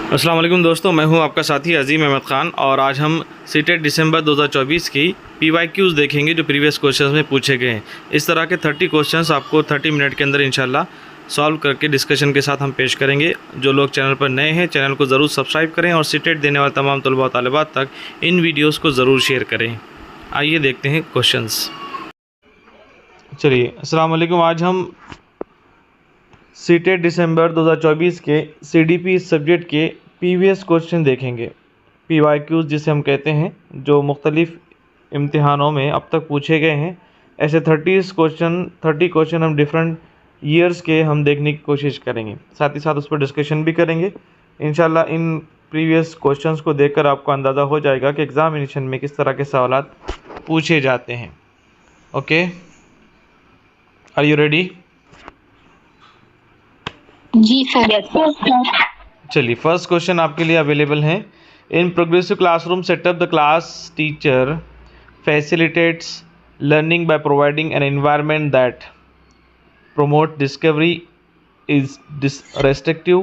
अस्सलाम वालेकुम दोस्तों, मैं हूं आपका साथी अजीम अहमद ख़ान और आज हम सीटेट दिसंबर 2024 की PYQs देखेंगे जो प्रीवियस क्वेश्चंस में पूछे गए हैं। इस तरह के 30 क्वेश्चंस आपको 30 मिनट के अंदर इंशाल्लाह सॉल्व करके डिस्कशन के साथ हम पेश करेंगे। जो लोग चैनल पर नए हैं चैनल को ज़रूर सब्सक्राइब करें और सीटेट देने वाले तमाम तलबा व तालिबात तक इन वीडियोज़ को ज़रूर शेयर करें। आइए देखते हैं क्वेश्चंस। चलिए, अस्सलाम वालेकुम। आज हम सीटेट दिसंबर 2024 के CDP सब्जेक्ट के प्रीवियस क्वेश्चन देखेंगे। PYQs जिसे हम कहते हैं, जो मुख्तलिफ़ इम्तिहानों में अब तक पूछे गए हैं। ऐसे 30 क्वेश्चन हम डिफरेंट ईयर्स के हम देखने की कोशिश करेंगे, साथ ही साथ उस पर डिस्कशन भी करेंगे। इंशाल्लाह इन प्रीवियस क्वेश्चंस को देखकर आपको अंदाज़ा हो जाएगा कि एग्ज़ामिनेशन में किस तरह के सवालात पूछे जाते हैं। Okay, are you ready? जी सर। चलिए, फर्स्ट क्वेश्चन आपके लिए अवेलेबल है। In progressive classroom setup the class teacher facilitates learning by providing an environment that promote discovery, is restrictive,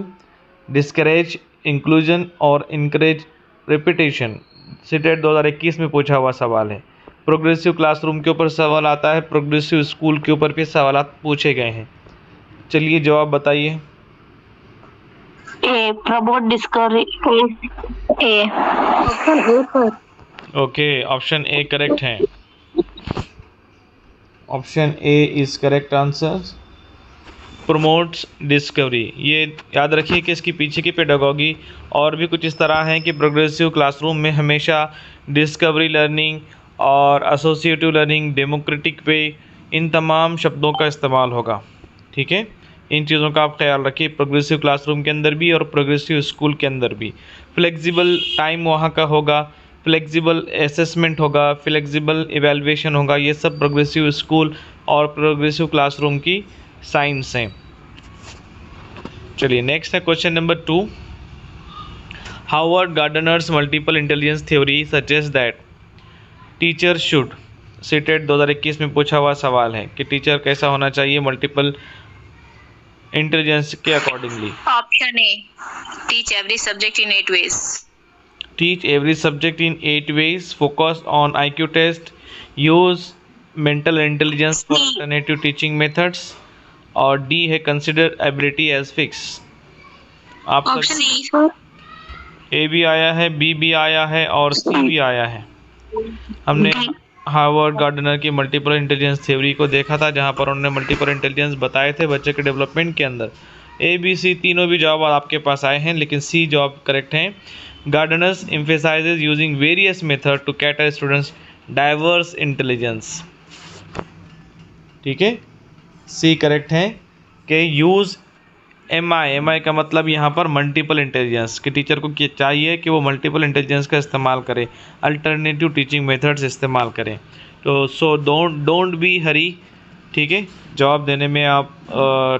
discourage inclusion और encourage repetition। सीटेट 2021 में पूछा हुआ सवाल है। प्रोग्रेसिव क्लासरूम के ऊपर सवाल आता है, प्रोग्रेसिव स्कूल के ऊपर भी सवाल पूछे गए हैं। चलिए जवाब बताइए। A promote discovery A option A sir. Okay, option A correct है। Option A is correct answer. Promotes discovery, ये याद रखिए कि इसकी पीछे की पेडागॉगी और भी कुछ इस तरह है कि प्रोग्रेसिव क्लासरूम में हमेशा डिस्कवरी लर्निंग और एसोसिएटिव लर्निंग, डेमोक्रेटिक वे, इन तमाम शब्दों का इस्तेमाल होगा। ठीक है, इन चीज़ों का आप ख्याल रखिए प्रोग्रेसिव क्लासरूम के अंदर भी और प्रोग्रेसिव स्कूल के अंदर भी। फ्लेक्सिबल टाइम वहाँ का होगा, फ्लेक्सिबल असेसमेंट होगा, फ्लेक्सिबल इवेलुएशन होगा। ये सब प्रोग्रेसिव स्कूल और प्रोग्रेसिव क्लासरूम की साइंस हैं। चलिए नेक्स्ट है question number 2। Howard Gardner's multiple intelligence theory suggest that teacher should. CTET 2021 में पूछा हुआ सवाल है कि टीचर कैसा होना चाहिए मल्टीपल इंटेलिजेंस के accordingly. Option A, teach every subject in 8 ways। Teach every subject in 8 ways, focus on IQ test, use mental intelligence for alternative teaching methods, और डी है कंसिडर एबिलिटी एज फिक्स। आप option C. A भी आया है, B भी आया है और सी भी आया है। हमने हार्वर्ड गार्डनर की मल्टीपल इंटेलिजेंस थ्योरी को देखा था, जहां पर उन्होंने मल्टीपल इंटेलिजेंस बताए थे बच्चे के डेवलपमेंट के अंदर। ए बी सी तीनों भी जवाब आपके पास आए हैं, लेकिन सी जवाब करेक्ट है। Gardner's emphasises using various method to cater students diverse intelligence. ठीक है, सी करेक्ट है कि यूज़ MI का मतलब यहाँ पर मल्टीपल इंटेलिजेंस कि टीचर को चाहिए कि वो मल्टीपल इंटेलिजेंस का इस्तेमाल करे, अल्टरनेटिव टीचिंग मेथड्स इस्तेमाल करें। तो सो डोंट बी हरी। ठीक है, जवाब देने में आप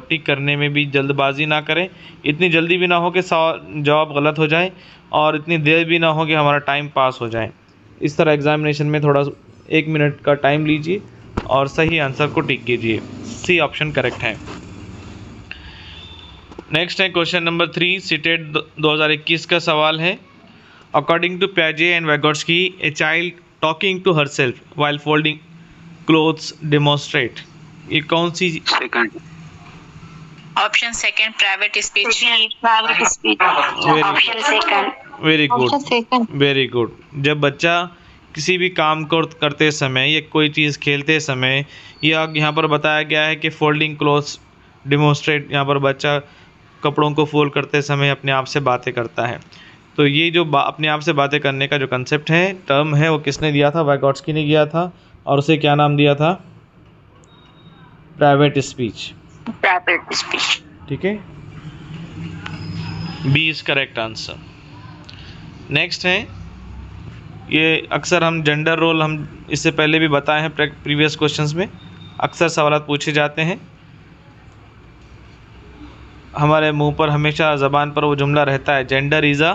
टिक करने में भी जल्दबाजी ना करें। इतनी जल्दी भी ना हो कि जवाब गलत हो जाए और इतनी देर भी ना हो कि हमारा टाइम पास हो जाए। इस तरह एग्जामिनेशन में थोड़ा 1 मिनट का टाइम लीजिए और सही आंसर को टिक कीजिए। सी ऑप्शन करेक्ट है। नेक्स्ट है क्वेश्चन नंबर 3। सीटेट 2021 का सवाल है। अकॉर्डिंग टू प्याजे and Vygotsky, a child talking to herself while folding clothes demonstrate. ये कौन सी? Second. Option second, private speech. Private speech. Option second. Very good, option second. Very good. जब बच्चा किसी भी काम को करते समय या कोई चीज़ खेलते समय, या यहाँ पर बताया गया है कि फोल्डिंग क्लोथ्स डिमोन्स्ट्रेट, यहाँ पर बच्चा कपड़ों को फोल्ड करते समय अपने आप से बातें करता है। तो ये जो अपने आप से बातें करने का जो कंसेप्ट है, टर्म है, वो किसने दिया था? वैगोट्स्की ने दिया था, और उसे क्या नाम दिया था? Private speech. Private speech. ठीक है, B is correct answer. Next है, ये अक्सर हम जेंडर रोल, हम इससे पहले भी बताए हैं प्रीवियस क्वेश्चंस में, अक्सर सवाल पूछे जाते हैं। हमारे मुंह पर हमेशा ज़बान पर वो जुमला रहता है, gender is a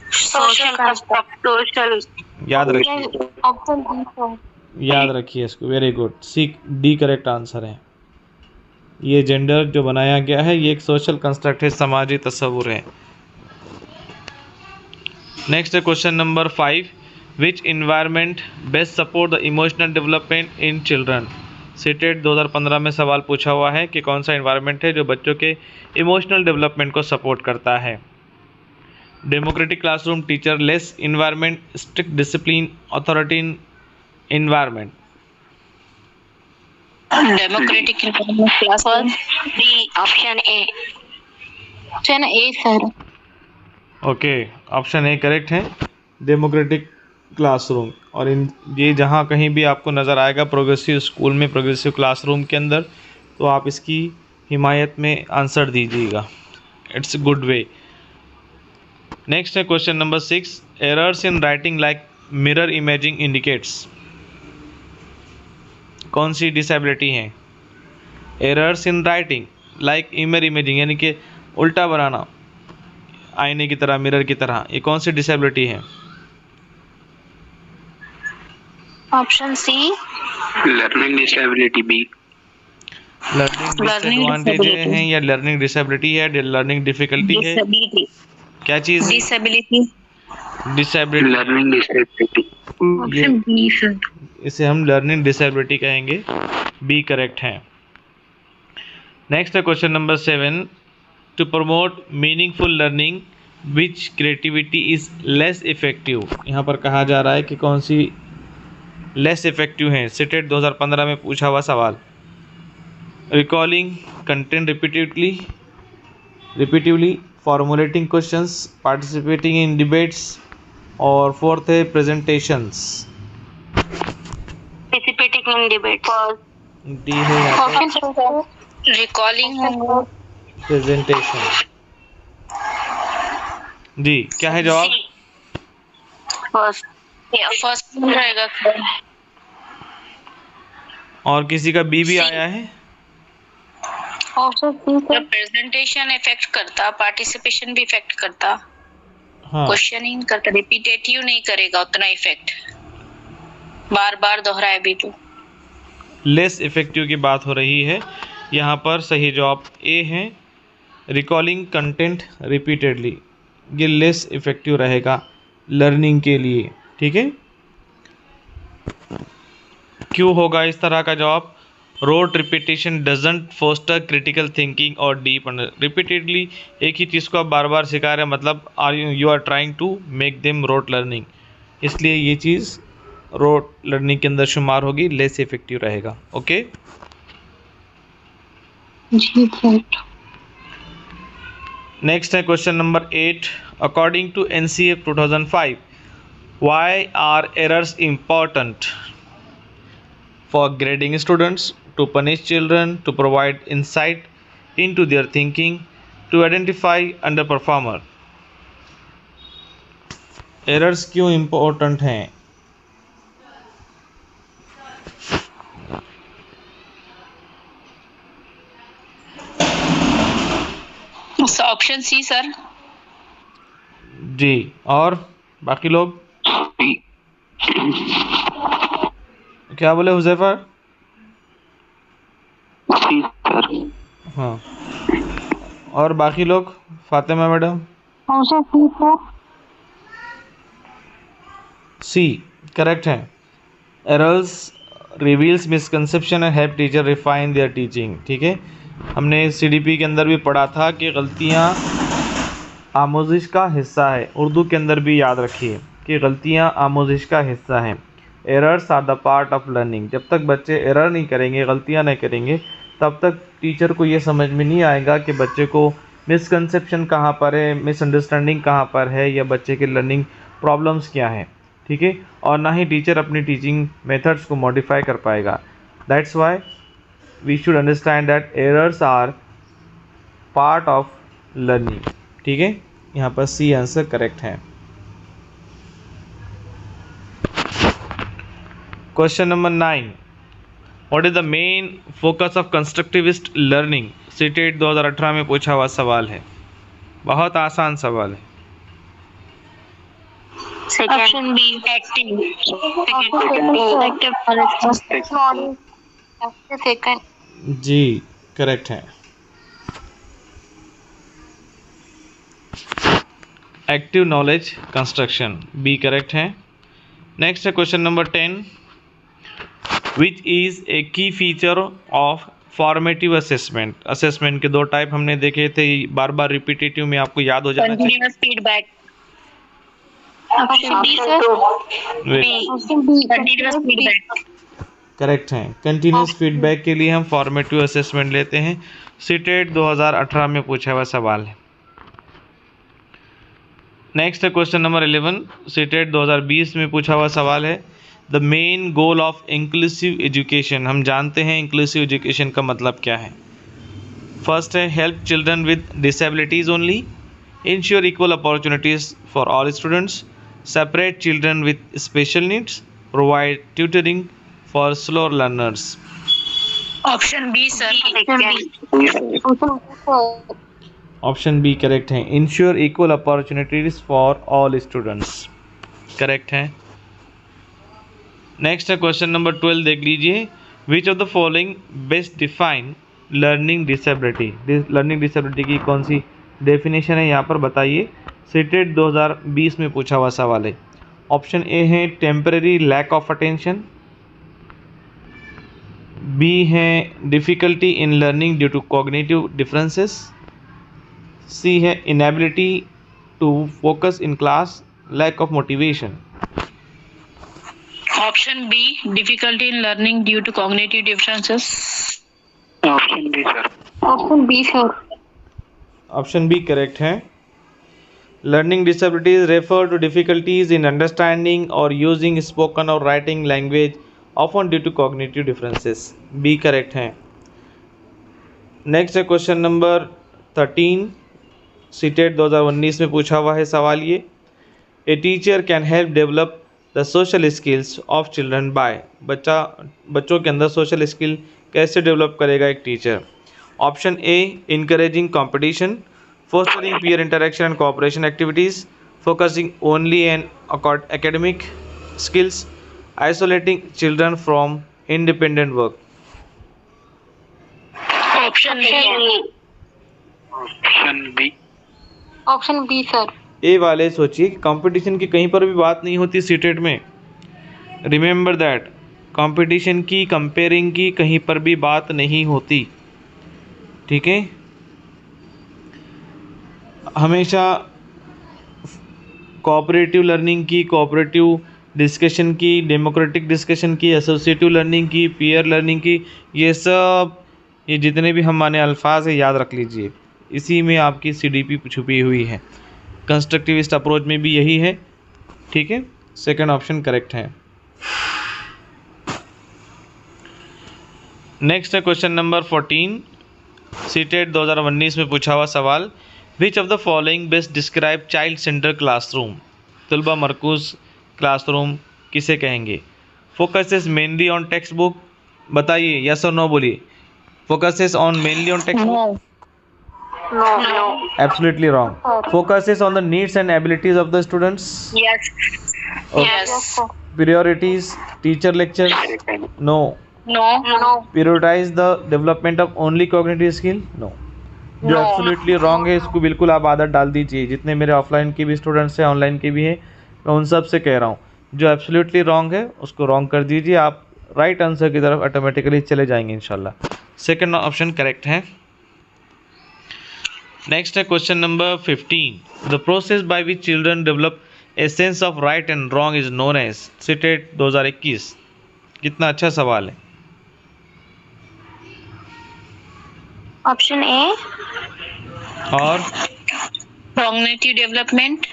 social construct. Social. याद रखिए, ऑप्शन डी सर। याद रखिए इसको। Very good, C D correct answer है। ये जेंडर जो बनाया गया है ये एक सोशल कंस्ट्रक्ट है, समाजी तस्वुर है। नेक्स्ट है question number 5, which environment best support the emotional development in children. CTET 2015 में सवाल पूछा हुआ है कि कौन सा इन्वायरमेंट है जो बच्चों के इमोशनल डेवलपमेंट को सपोर्ट करता है। Democratic classroom, teacher less environment, strict discipline, authoritarian environment. Democratic environment classroom. D option A. Option A sir. Okay, option A correct है, डेमोक्रेटिक क्लासरूम। और इन ये जहाँ कहीं भी आपको नज़र आएगा प्रोग्रेसिव स्कूल में, प्रोग्रेसिव क्लासरूम के अंदर, तो आप इसकी हिमायत में आंसर दीजिएगा। It's good way. नेक्स्ट है question number 6, errors in writing like mirror imaging indicates. कौन सी डिसेबिलिटी है? Errors in writing like mirror imaging यानी कि उल्टा बनाना आईने की तरह, मिरर की तरह, ये कौन सी डिसेबिलिटी है? Option C. Learning disability B. Learning disadvantage है या लर्निंग डिसेबिलिटी है, लर्निंग डिफिकल्टी है, Disability. क्या चीज़ है? Disability. Disability. Learning disability. Option B sir. इसे हम लर्निंग डिसेबिलिटी कहेंगे, बी करेक्ट है। नेक्स्ट है question number 7, to promote meaningful learning which creativity is less effective. यहाँ पर कहा जा रहा है कि कौन सी लेस इफेक्टिव है। सीटेट 2015 में पूछा हुआ सवाल। Recalling content repetitively, formulating questions, participating in debates, और फोर्थ है presentations. Participating in debate. D है यहाँ पर ऑप्शन Recalling. प्रेजेंटेशन। डी क्या है जवाब? फर्स्ट। First one रहेगा sir. और किसी का बी भी C. आया है? Option C sir. Presentation effect करता, पार्टिसिपेशन भी इफेक्ट करता, हाँ, क्वेश्चनिंग करता, रिपीटेटिव नहीं करेगा उतना इफेक्ट, बार बार दोहराए भी तो। लेस इफेक्टिव की बात हो रही है यहाँ पर। सही जवाब ए है, रिकॉलिंग कंटेंट रिपीटेडली, ये लेस इफेक्टिव रहेगा लर्निंग के लिए। ठीक है, क्यों होगा इस तरह का जवाब? Rote repetition doesn't foster critical thinking और डीप। रिपीटेडली एक ही चीज़ को आप बार बार सिखा रहे हैं, मतलब you are trying to make them rote learning, इसलिए ये चीज़ रोट लर्निंग के अंदर शुमार होगी, लेस इफेक्टिव रहेगा। ओके, जी सर। नेक्स्ट है question number 8, according to NCF 2005 why are errors important for grading students, to punish children, to provide insight into their thinking, to identify under performer. Errors क्यों important हैं? Option C sir. जी, और बाकी लोग क्या बोले हुज़ैफा? सी sir. हाँ, और बाकी लोग? Fatima madam? Option C sir. C correct है। Errors reveals misconception and help teacher refine their teaching. ठीक है, हमने CDP के अंदर भी पढ़ा था कि गलतियाँ आमोजिश का हिस्सा है। उर्दू के अंदर भी याद रखिए कि गलतियाँ आमोजिश का हिस्सा हैं। Errors are the part of learning. जब तक बच्चे एरर नहीं करेंगे, गलतियाँ नहीं करेंगे, तब तक टीचर को ये समझ में नहीं आएगा कि बच्चे को मिसकंसेप्शन कहाँ पर है, मिसअंडरस्टैंडिंग कहाँ पर है, या बच्चे के लर्निंग प्रॉब्लम्स क्या हैं। ठीक है, और ना ही टीचर अपनी टीचिंग मेथड्स को मॉडिफाई कर पाएगा। That's why we should understand that errors are part of learning. ठीक है, यहाँ पर सी आंसर करेक्ट है। Question number 9, what is the main focus of constructivist learning. CTET 2018 में पूछा हुआ सवाल है, बहुत आसान सवाल है। Option B active. सेकंड। जी, करेक्ट है। Active knowledge construction B correct है। नेक्स्ट है question number 10, which is a key feature of formative assessment. Assessment के दो टाइप हमने देखे थे, बार बार रिपीटेटिव में आपको याद हो जाना चाहिए। Continuous feedback. Option B sir. Continuous feedback. Correct है। कंटिन्यूस फीडबैक के लिए हम फॉर्मेटिव असेसमेंट लेते हैं। सीटेट 2018 में पूछा हुआ सवाल है। नेक्स्ट है क्वेश्चन नंबर 11, सीटेट 2020 में पूछा हुआ सवाल है। The main goal of inclusive education. हम जानते हैं इंक्लूसिव एजुकेशन का मतलब क्या है। फर्स्ट है help children with disabilities only, ensure equal opportunities for all students, separate children with special needs, provide tutoring for slow learners. Option B sir. Option B correct है। Ensure equal opportunities for all students, correct है। Next है question number 12, देख लीजिए। Which of the following best define learning disability. Learning disability की कौन सी definition है यहाँ पर बताइए। सीटेट 2020 में पूछा हुआ सवाल है। ऑप्शन ए है temporary lack of attention, B है difficulty in learning due to cognitive differences, C है inability to focus in class, lack of motivation. Option B difficulty in learning due to cognitive differences. Option B sir. Option B sir. Option B correct है। Learning disabilities refer to difficulties in understanding और using spoken और writing language often due to cognitive differences, B correct है। Next है question number 13, CTET 2019 में पूछा हुआ है सवाल ये। A teacher can help develop the social skills of children by. बच्चों के अंदर सोशल स्किल कैसे डेवलप करेगा एक टीचर। Option A encouraging competition, fostering peer interaction and cooperation activities, focusing only on academic skills, isolating children from independent work. Option B. Option B. Option B sir. A वाले सोचिए कि competition की कहीं पर भी बात नहीं होती सीटेट में। रिमेंबर दैट, कंपटीशन की, कंपेयरिंग की कहीं पर भी बात नहीं होती, ठीक है। हमेशा कोऑपरेटिव लर्निंग की, कोऑपरेटिव डिस्कशन की, डेमोक्रेटिक डिस्कशन की, एसोसिएटिव लर्निंग की, पीयर लर्निंग की, ये सब, ये जितने भी हम माने अल्फाज है याद रख लीजिए। इसी में आपकी सीडीपी छुपी हुई है। कंस्ट्रक्टिविस्ट अप्रोच में भी यही है, ठीक है। सेकंड ऑप्शन करेक्ट है। नेक्स्ट है क्वेश्चन नंबर 14, सीटेट 2019 में पूछा हुआ सवाल। Which of the following best describe child centre classroom. तलबा मरकूज क्लासरूम किसे कहेंगे। Focuses mainly on textbook, बताइए यस और नो बोलिए। Focuses on mainly on textbook, no. Absolutely wrong. Focuses on the needs and abilities of the students, yes. Yes. Priorities teacher lecture, no. No. Prioritise the development of only cognitive skill, no. जो absolutely wrong है इसको बिल्कुल आप आदत डाल दीजिए। जितने मेरे ऑफलाइन के भी स्टूडेंट्स हैं, ऑनलाइन के भी हैं, मैं उन सब से कह रहा हूँ जो एब्सोल्युटली रॉन्ग है उसको रॉन्ग कर दीजिए। आप राइट आंसर की तरफ ऑटोमेटिकली चले जाएंगे इंशाल्लाह। सेकंड ऑप्शन करेक्ट है। नेक्स्ट है question number 15, the process by which children develop a sense of right and wrong is known as. CTET 2021, कितना अच्छा सवाल है। ऑप्शन ए और cognitive development.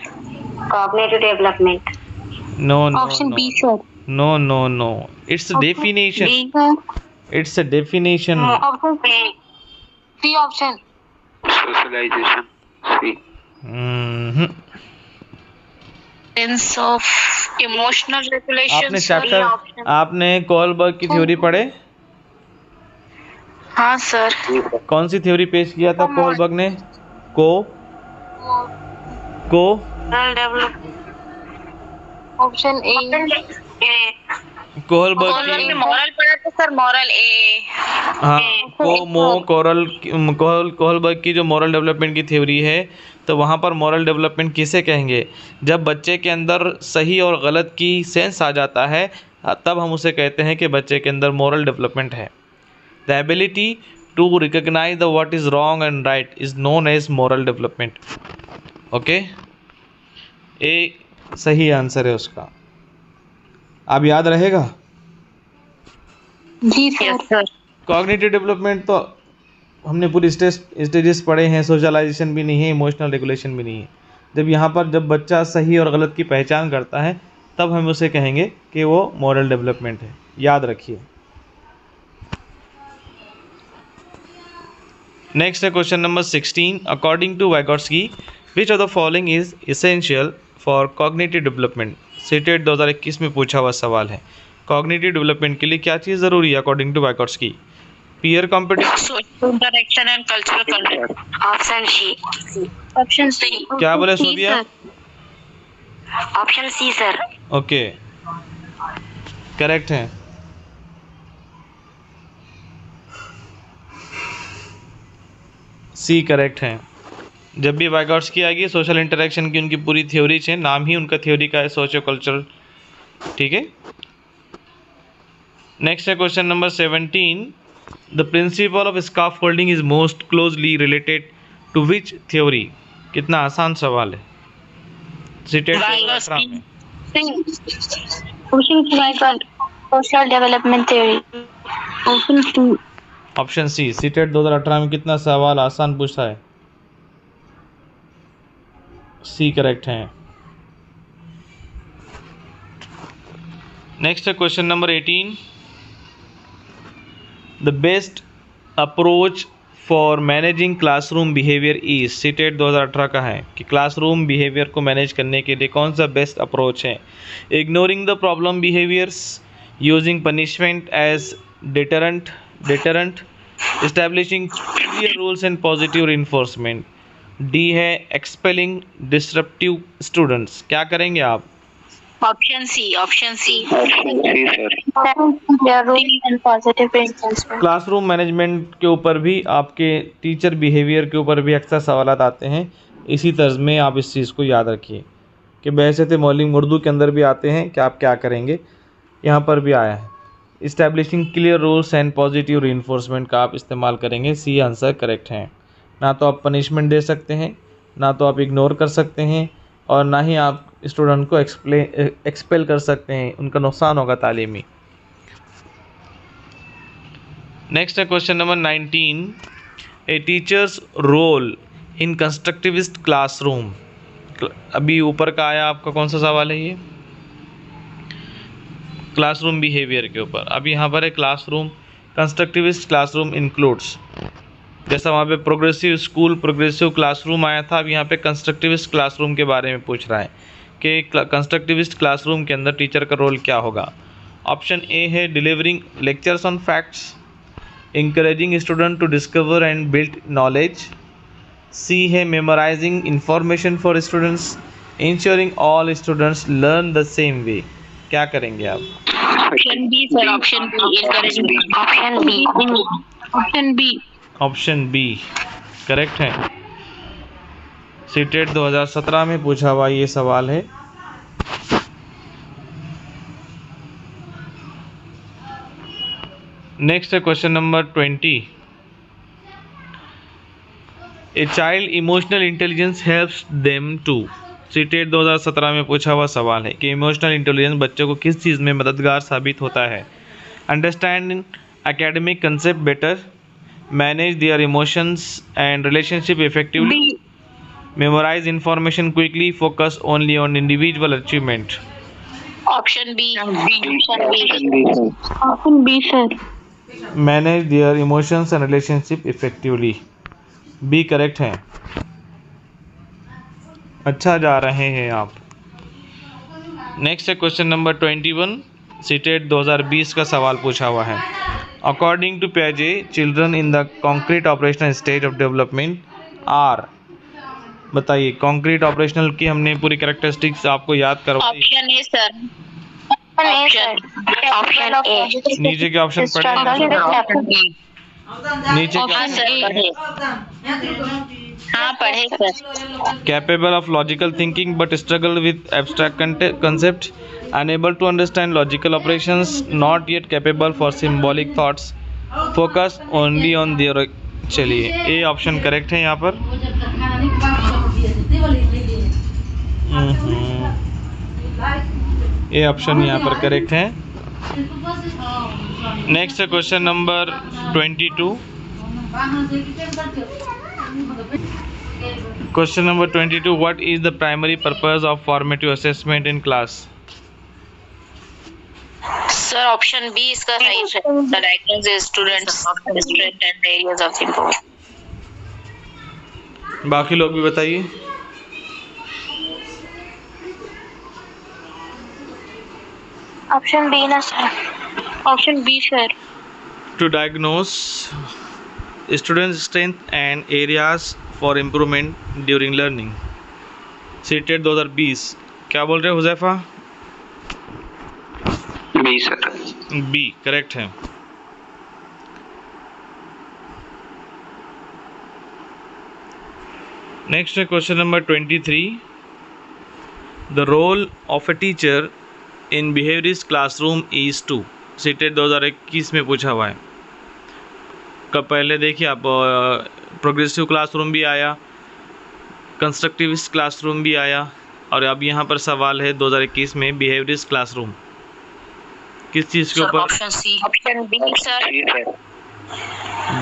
Cognitive development. No no option B sir. No no no, it's definition, B sir. It's a definition. Option C option. Socialisation, C. Sense of emotional regulation. आपने chapter, आपने Kohlberg की theory पढ़े। हाँ sir. कौन सी theory पेश किया था Kohlberg ने। को develop. Option A. Kohlberg Kohlberg की में मॉरल पढ़ा तो सर मॉरल ए। हाँ कोहलबर्ग की जो मॉरल डेवलपमेंट की थ्योरी है, तो वहाँ पर मॉरल डेवलपमेंट किसे कहेंगे? जब बच्चे के अंदर सही और गलत की सेंस आ जाता है, तब हम उसे कहते हैं कि बच्चे के अंदर मॉरल डेवलपमेंट है। The ability to recognise the what is wrong and right is known as moral development. Okay, A सही आंसर है उसका। अब याद रहेगा। जी yes sir. Sir. Cognitive development तो हमने पूरी स्टेजेस पढ़े हैं, सोशलाइजेशन भी नहीं है, इमोशनल रेगुलेशन भी नहीं है। जब बच्चा सही और गलत की पहचान करता है, तब हम उसे कहेंगे कि वो मॉरल डेवलपमेंट है। याद रखिए। नेक्स्ट है question number 16। According to Vygotsky which of the following is essential for cognitive development? CTET 2021 में पूछा हुआ सवाल है। कॉग्निटिव डेवलपमेंट के लिए क्या चीज़ ज़रूरी है according to Vygotsky? Peer competition, social interaction and cultural content. Option C. Option C. क्या बोले Sobia? Option C sir. Okay, correct है। सी करेक्ट है। जब भी वाइगॉट्स्की आएगी, सोशल इंटरेक्शन की उनकी पूरी थ्योरी है, नाम ही उनका थ्योरी का है, सोशियो कल्चरल। ठीक है। नेक्स्ट है question number 17। The principle of scaffolding is most closely related to which theory? कितना आसान सवाल है। CTET social development theory. Option C. Option C. CTET 2018 में कितना सवाल आसान पूछा है? सी करेक्ट है। नेक्स्ट है question number 18। The best approach for managing classroom behaviour is? CTET 2018 का है कि क्लासरूम बिहेवियर को मैनेज करने के लिए कौन सा बेस्ट अप्रोच है? Ignoring the problem behaviours, using punishment as deterrent, establishing clear rules and positive reinforcement. D है एक्सपेलिंग डिसरप्टिव स्टूडेंट्स। क्या करेंगे आप? Option C. Option C. Option C sir. Classroom management के ऊपर भी, आपके टीचर बिहेवियर के ऊपर भी अक्सर सवालात आते हैं। इसी तर्ज में आप इस चीज़ को याद रखिए कि बहसत मौलिक उर्दू के अंदर भी आते हैं कि आप क्या करेंगे, यहाँ पर भी आया है। Establishing clear rules and positive reinforcement का आप इस्तेमाल करेंगे। सी आंसर करेक्ट है। ना तो आप पनिशमेंट दे सकते हैं, ना तो आप इग्नोर कर सकते हैं, और ना ही आप स्टूडेंट को एक्सपेल कर सकते हैं, उनका नुकसान होगा तालीमी। नेक्स्ट है question number 19। A teacher's role in constructivist classroom. अभी ऊपर का आया, आपका कौन सा सवाल है ये? क्लासरूम बिहेवियर के ऊपर। अब यहाँ पर है क्लासरूम, कंस्ट्रक्टिविस्ट क्लासरूम इंक्लूड्स, जैसा वहाँ पे प्रोग्रेसिव स्कूल, प्रोग्रेसिव क्लासरूम आया था, अब यहाँ पे कंस्ट्रक्टिविस्ट क्लासरूम के बारे में पूछ रहा है कि कंस्ट्रक्टिविस्ट क्लासरूम के अंदर टीचर का रोल क्या होगा। ऑप्शन ए है delivering lectures on facts, encouraging student to discover and build knowledge. C है memorising information for students, ensuring all students learn the same way. क्या करेंगे आप? Option B sir. Option B. Option B. Option B. Option B correct है। CTET 2017 में पूछा हुआ ये सवाल है। नेक्स्ट है question number 20। A child emotional intelligence helps them to. CTET 2017 में पूछा हुआ सवाल है कि इमोशनल इंटेलिजेंस बच्चों को किस चीज़ में मददगार साबित होता है? Understand academic concept better, manage their emotions and relationship effectively, memorise information quickly, focus only on individual achievement. Option B. Option B sir. Manage their emotions and relationship effectively. B correct है। अच्छा जा रहे हैं आप। Next है question number 21। CTET 2020 का सवाल पूछा हुआ है। अकॉर्डिंग टू पियाजे, children in the concrete operational stage of development are. बताइए, कॉन्क्रीट ऑपरेशनल की हमने पूरी कैरेक्टरिस्टिक्स आपको याद करवाई। Option A sir. Option A नीचे के ऑप्शन पढ़े, नीचे के हाँ सर पढ़े, हाँ पढ़े sir. Capable of logical thinking but struggle with abstract concept, unable to understand logical operations, not yet capable for symbolic thoughts, focus only on their. चलिए ए ऑप्शन करेक्ट है यहाँ पर। ए ऑप्शन यहाँ पर correct है। Next question number 22। Question number 22, what is the primary purpose of formative assessment in class? Sir option B इसका सही है, the diagnose students strength and areas of improvement. बाकी लोग भी बताइए। ऑप्शन बी ना sir, option B sir. To diagnose students strength and areas for improvement during learning, CTET 2020। क्या बोल रहे हो Huzaifa? B sir. B correct है। नेक्स्ट है question number 23, the role of a teacher in behaviourist classroom is to, CTET 2021 में पूछा हुआ है। कब पहले देखिए आप, प्रोग्रेसिव क्लासरूम भी आया, कंस्ट्रक्टिविस्ट क्लासरूम भी आया, और अब यहाँ पर सवाल है 2021 में बिहेवियरिस्ट क्लासरूम किस चीज़ के ऊपर? Option C, option B sir.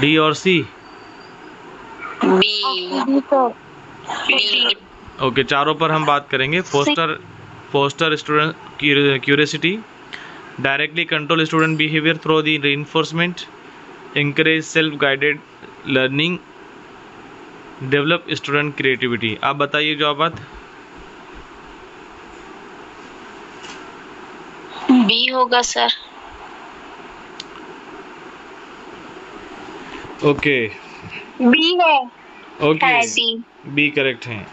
D और सी? बी। ओके, चारों पर हम बात करेंगे। Foster student curiosity, directly control student behaviour through the reinforcement, encourage self guided learning, develop student creativity. आप बताइए जवाब। बी होगा सर। ओके बी है। Okay, C. बी करेक्ट है।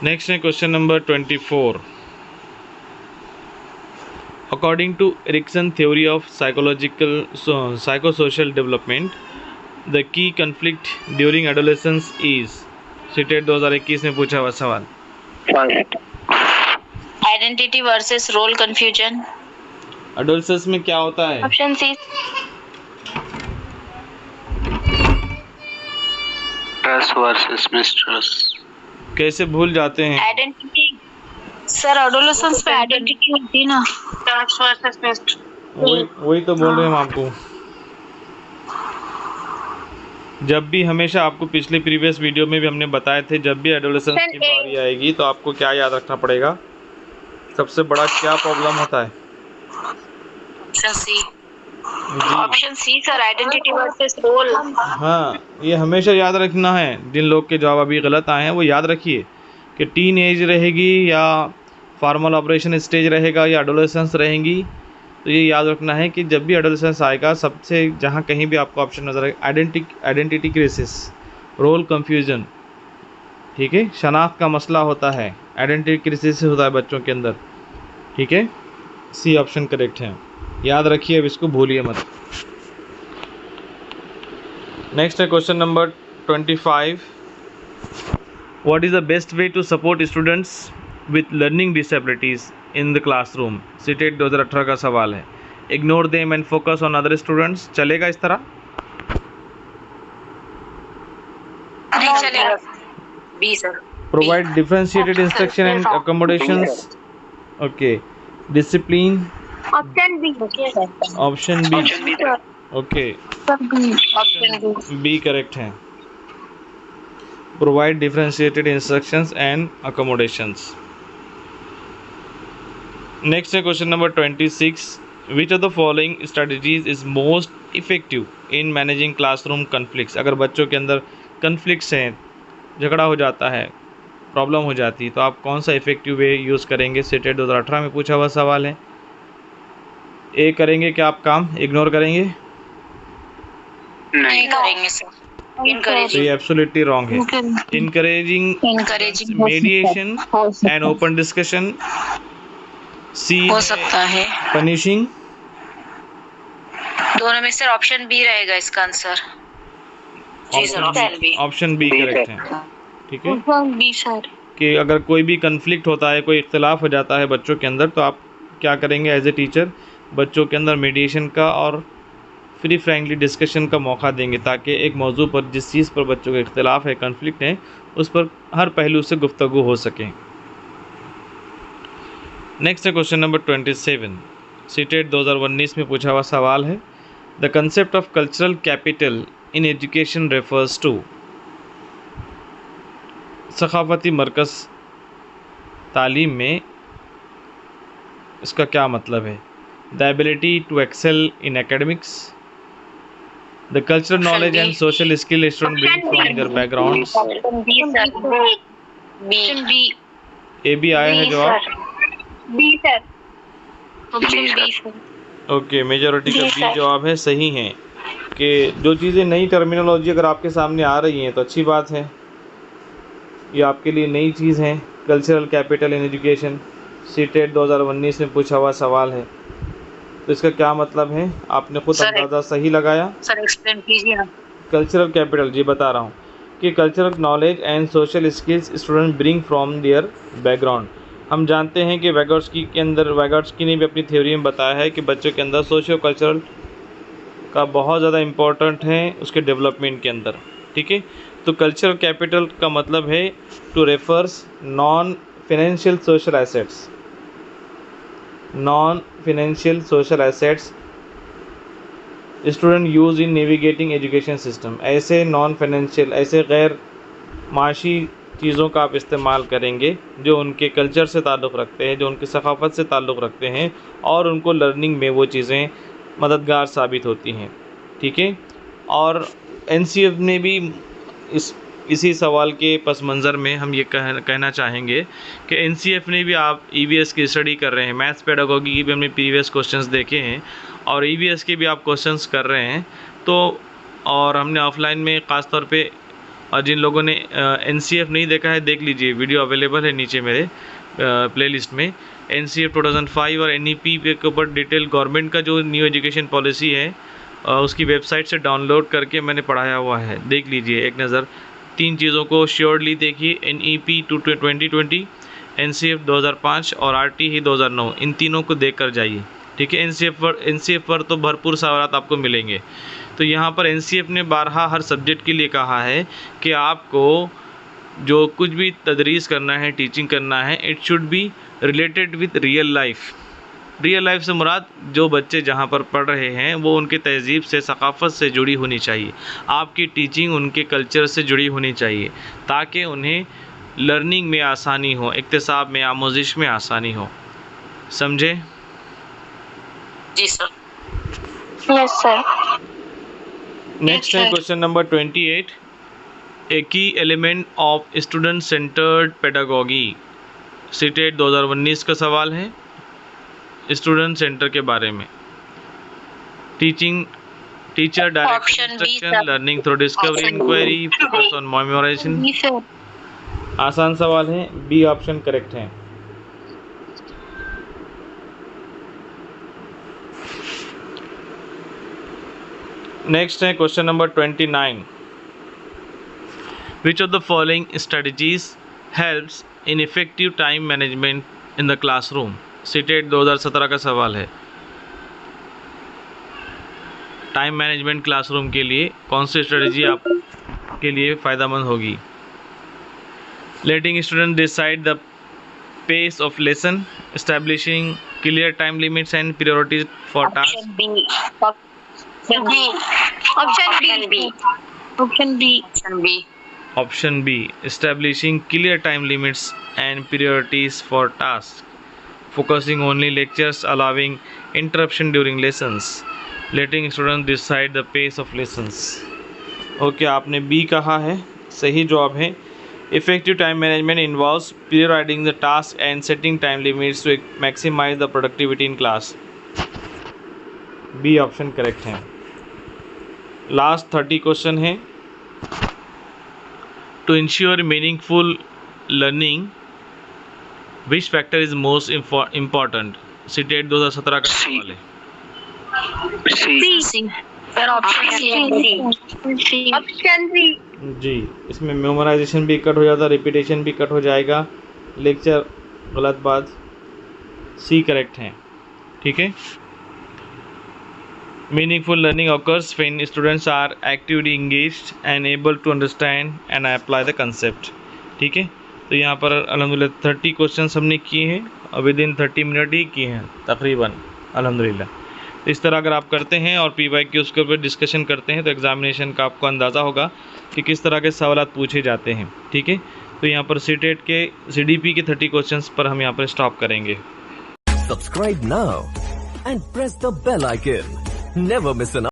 नेक्स्ट है question number 24। According to Erikson theory of psychosocial development, the key conflict during adolescence is, CTET 2021 में पूछा हुआ सवाल। Identity versus role confusion. Adolescence में क्या होता है? Option C. Trust versus mistrust. कैसे भूल जाते हैं? आइडेंटिटी सर, एडोलेसेंस पे आइडेंटिटी होती है ना, ट्रस्ट वर्सेस मिसट्रस्ट। वही तो बोल रहे हैं हम आपको। जब भी, हमेशा आपको पिछले प्रीवियस वीडियो में भी हमने बताए थे, जब भी एडोलेसेंस की बारी आएगी तो आपको क्या याद रखना पड़ेगा? सबसे बड़ा क्या प्रॉब्लम होता है? Option C. Option C sir, identity versus role. हाँ, ये हमेशा याद रखना है। जिन लोग के जवाब अभी गलत आए हैं वो याद रखिए कि टीन एज रहेगी या फॉर्मल ऑपरेशन स्टेज रहेगा या एडोलेसेंस रहेंगी। तो ये याद रखना है कि जब भी एडोलेसेंस आएगा, सबसे जहाँ कहीं भी आपको ऑप्शन नजर आए, आइडेंटिटी क्राइसिस, रोल कंफ्यूजन, ठीक है, शनाख्त का मसला होता है, आइडेंटिटी क्राइसिस होता है बच्चों के अंदर, ठीक है। सी ऑप्शन करेक्ट है, याद रखिए, अब इसको भूलिए मत। नेक्स्ट है question number 25। What is the best way to support students with learning disabilities in the classroom? CTET 2018 का सवाल है। Ignore them and focus on other students, चलेगा इस तरह? नहीं चलेगा। B sir. Provide differentiated instruction and accommodations, okay. Discipline, option B. Option B, okay, option B correct है। Provide differentiated instructions and accommodations. Next है question number 26। Which of the following strategies is most effective in managing classroom conflicts? अगर बच्चों के अंदर conflicts हैं, झगड़ा हो जाता है, प्रॉब्लम हो जाती है, तो आप कौन सा इफेक्टिव वे यूज़ करेंगे? सीटेट 2018 में पूछा हुआ सवाल है। ए करेंगे क्या आप काम? इग्नोर करेंगे? नहीं करेंगे सर। तो ये Encouraging. एब्सोल्युटली रॉन्ग है. Encouraging, Encouraging mediation and open discussion. C हो सकता है. पनिशिंग. दोनों में सर ऑप्शन बी रहेगा इसका आंसर. जी sir, option B. Option B correct है. ठीक है ऑप्शन बी सर. कि अगर कोई भी कन्फ्लिक्ट होता है, कोई इख्तिलाफ हो जाता है बच्चों के अंदर, तो आप क्या करेंगे एज ए टीचर, बच्चों के अंदर मीडिएशन का और फ्री फ्रैंकली डिस्कशन का मौका देंगे, ताकि एक मौजू पर जिस चीज़ पर बच्चों का इख्तिलाफ है, कन्फ्लिक्ट है, उस पर हर पहलू से गुफ्तगू हो सके. नेक्स्ट है क्वेश्चन नंबर 27. सीटेट 2019 में पूछा हुआ सवाल है. The concept of cultural capital in education refers to. सखाफती मरकज़ तालीम में इसका क्या मतलब है? The ability to excel in academics, the cultural knowledge and social skill student bring from their backgrounds. B sir. B. Option B. A भी आया है जवाब. B sir. Option B sir. Okay, majority का जी बी सर. जवाब है. सही है कि जो चीज़ें नई टर्मिनोलॉजी अगर आपके सामने आ रही हैं तो अच्छी बात है, ये आपके लिए नई चीज़ है. Cultural capital in education CTET 2019 में पूछा हुआ सवाल है, तो इसका क्या मतलब है? आपने खुद सर, अंदाज़ा सही लगाया. सर एक्सप्लेन कीजिए ना. कल्चरल कैपिटल, जी बता रहा हूँ कि cultural knowledge and social skills student bring from their background. हम जानते हैं कि वैगोट्स्की के अंदर, वैगोट्स्की ने भी अपनी थ्योरी में बताया है कि बच्चों के अंदर सोशियो कल्चरल का बहुत ज़्यादा इम्पोर्टेंट है उसके डेवलपमेंट के अंदर. ठीक है, तो कल्चरल कैपिटल का मतलब है to refers non financial social assets. Non financial social assets student use in navigating education system. ऐसे नॉन फाइनेंशियल, ऐसे गैर माशी चीज़ों का आप इस्तेमाल करेंगे जो उनके कल्चर से ताल्लुक़ रखते हैं, जो उनकी सकाफ़त से ताल्लुक़ रखते हैं, और उनको लर्निंग में वो चीज़ें मददगार साबित होती हैं. ठीक है, और एनसीएफ ने भी इसी सवाल के पस मंज़र में हम ये कहना चाहेंगे कि एनसीएफ ने भी, आप ईवीएस की स्टडी कर रहे हैं, मैथ्स पेडागोगी की भी हमने प्रीवियस क्वेश्चंस देखे हैं, और ईवीएस के भी आप क्वेश्चंस कर रहे हैं. तो और हमने ऑफलाइन में ख़ास तौर पे, और जिन लोगों ने एनसीएफ नहीं देखा है देख लीजिए, वीडियो अवेलेबल है नीचे मेरे प्लेलिस्ट में. एनसीएफ 2005 और एनईपी के ऊपर डिटेल गवर्नमेंट का जो न्यू एजुकेशन पॉलिसी है उसकी वेबसाइट से डाउनलोड करके मैंने पढ़ाया हुआ है, देख लीजिए एक नज़र. 3 चीज़ों को श्योरली देखिए, एनईपी 2020, एनसीएफ 2005 और आरटी 2009, इन तीनों को देख कर जाइए. ठीक है, एनसीएफ पर तो भरपूर सवालात आपको मिलेंगे. तो यहाँ पर एनसीएफ ने बारहा हर सब्जेक्ट के लिए कहा है कि आपको जो कुछ भी तदरीस करना है, टीचिंग करना है, it should be related with real life. Real life से मुराद जो बच्चे जहाँ पर पढ़ रहे हैं वो उनके तहज़ीब से, सकाफ़त से जुड़ी होनी चाहिए. आपकी टीचिंग उनके कल्चर से जुड़ी होनी चाहिए, ताकि उन्हें लर्निंग में आसानी हो, इक्तिसाब में, आमोजिश में आसानी हो. समझे? जी सर. Yes sir. नेक्स्ट है question number 28. A key element of student centred pedagogy. CTET 2019 का सवाल है स्टूडेंट सेंटर के बारे में. Teacher direct Option B, instruction, sir. Learning through discovery, Option B. Inquiry, focus on memorisation. B sir. आसान सवाल है, बी ऑप्शन करेक्ट है. नेक्स्ट है question number 29. Which of the following strategies helps in effective time management in the classroom. CTET 2017 का सवाल है. Time management classroom के लिए कौन सी स्ट्रेटजी आपके लिए फ़ायदेमंद होगी? Letting student decide the pace of lesson, establishing clear time limits and priorities for task. Option B. Option B. Option B. Option B. Option B, establishing clear time limits and priorities for tasks, focusing only lectures, allowing interruption during lessons, letting students decide the pace of lessons. Okay, आपने B कहा है, सही जवाब है. Effective time management involves prioritizing the task and setting time limits to maximize the productivity in class. B option correct है. Last 30 question है. To ensure meaningful learning which factor is most important? CTET 2017 का सवाल है। C. Sir option C. जी, इसमें memorisation भी cut हो जाता, रिपीटेशन भी कट हो जाएगा, लेक्चर गलत बात, सी करेक्ट है। ठीक है। Meaningful learning occurs when students are actively engaged and able to understand and apply the concept. ठीक है। तो यहाँ पर अल्हम्दुलिल्लाह 30 क्वेश्चन हमने किए हैं और विद इन 30 मिनट ही किए हैं तकरीबन, अल्हम्दुलिल्लाह। तो इस तरह अगर आप करते हैं और PYQ उसके ऊपर डिस्कशन करते हैं तो एग्जामिनेशन का आपको अंदाज़ा होगा कि किस तरह के सवाल पूछे जाते हैं। ठीक है। तो यहाँ पर सीटेट के CDP के 30 क्वेश्चंस पर हम यहाँ पर स्टॉप करेंगे। Subscribe now and press the bell icon. Never miss an